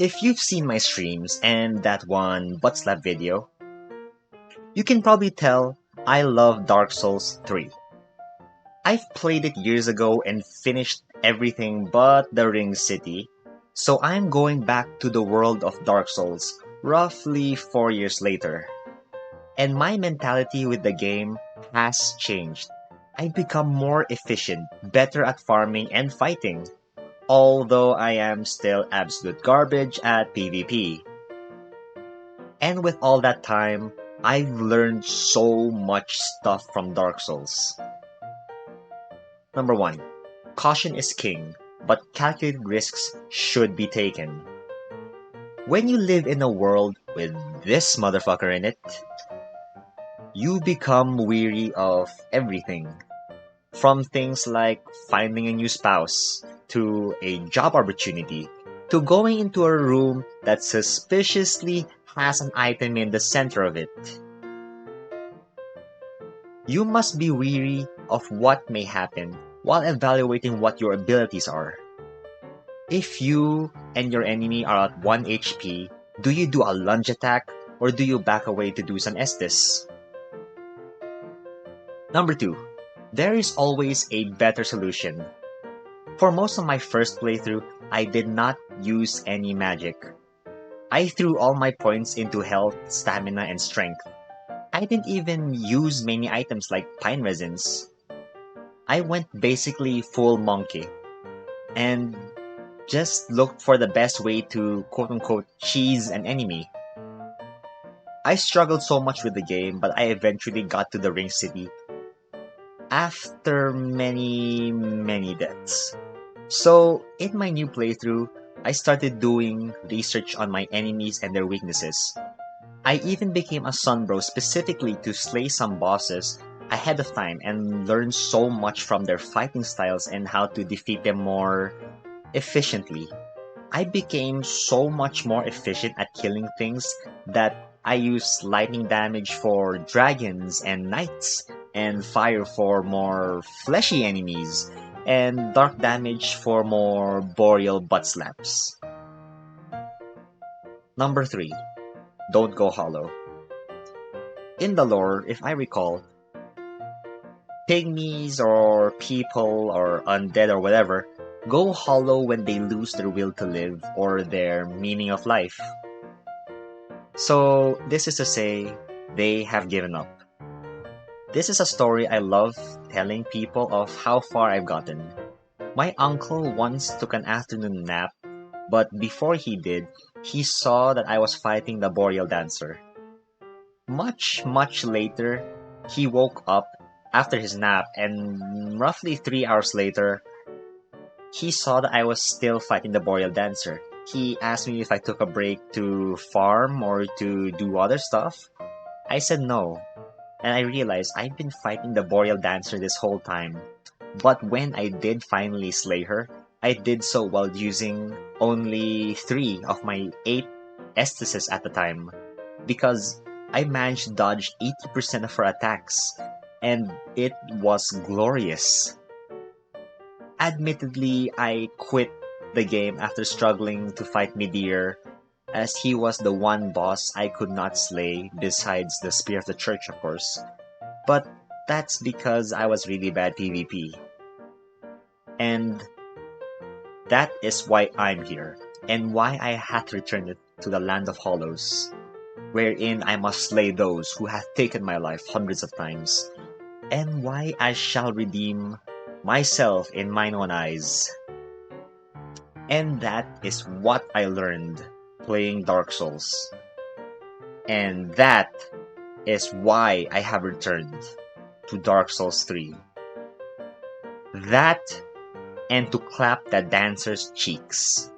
If you've seen my streams and that one butt slap video, you can probably tell I love Dark Souls 3. I've played it years ago and finished everything but the Ring City, so I'm going back to the world of Dark Souls roughly 4 years later. And my mentality with the game has changed. I've become more efficient, better at farming and fighting, although I am still absolute garbage at PvP. And with all that time, I've learned so much stuff from Dark Souls. Number 1. Caution is king, but calculated risks should be taken. When you live in a world with this motherfucker in it, you become weary of everything. From things like finding a new spouse, to a job opportunity, to going into a room that suspiciously has an item in the center of it. You must be weary of what may happen while evaluating what your abilities are. If you and your enemy are at 1 HP, do you do a lunge attack or do you back away to do some Estus? Number 2. There is always a better solution. For most of my first playthrough, I did not use any magic. I threw all my points into health, stamina, and strength. I didn't even use many items like pine resins. I went basically full monkey and just looked for the best way to quote-unquote cheese an enemy. I struggled so much with the game, but I eventually got to the Ring City after many deaths. So, in my new playthrough, I started doing research on my enemies and their weaknesses. I even became a Sunbro specifically to slay some bosses ahead of time and learn so much from their fighting styles and how to defeat them more efficiently. I became so much more efficient at killing things that I used lightning damage for dragons and knights, and fire for more fleshy enemies, and dark damage for more boreal butt slaps. Number 3. Don't go hollow. In the lore, if I recall, pygmies or people or undead or whatever go hollow when they lose their will to live or their meaning of life. So, this is to say, they have given up. This is a story I love telling people of how far I've gotten. My uncle once took an afternoon nap, but before he did, he saw that I was fighting the Boreal Dancer. Much later, he woke up after his nap, and roughly 3 hours later, he saw that I was still fighting the Boreal Dancer. He asked me if I took a break to farm or to do other stuff. I said no, and I realized I've been fighting the Boreal Dancer this whole time. But when I did finally slay her, I did so while using only 3 of my 8 Estises at the time, because I managed to dodge 80% of her attacks, and it was glorious. Admittedly, I quit the game after struggling to fight Midir, as he was the one boss I could not slay besides the Spear of the Church, of course. But that's because I was really bad PvP. And that is why I'm here, and why I had to return to the Land of Hollows, wherein I must slay those who have taken my life hundreds of times, and why I shall redeem myself in mine own eyes. And that is what I learned playing Dark Souls. And that is why I have returned to Dark Souls 3. That and to clap the dancer's cheeks.